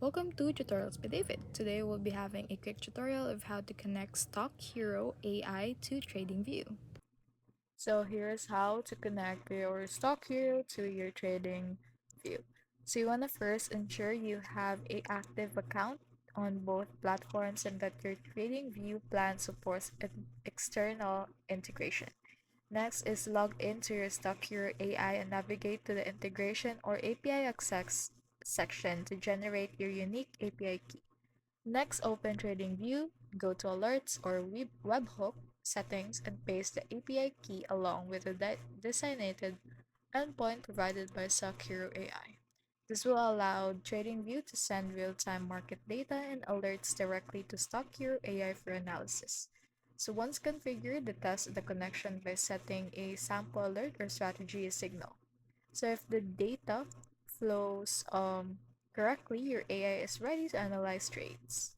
Welcome to Tutorials by David. Today we'll be having a quick tutorial of how to connect StockHero AI to TradingView. So here's how to connect your StockHero to your TradingView. So you want to first ensure you have a active account on both platforms and that your TradingView plan supports an external integration. Next is log into your StockHero AI and navigate to the integration or API access section to generate your unique API key. Next, open TradingView, go to Alerts or Webhook settings and paste the API key along with the designated endpoint provided by StockHero AI. This will allow TradingView to send real-time market data and alerts directly to StockHero AI for analysis. So once configured, test the connection by setting a sample alert or strategy signal. So if the data flows correctly, your AI is ready to analyze trades.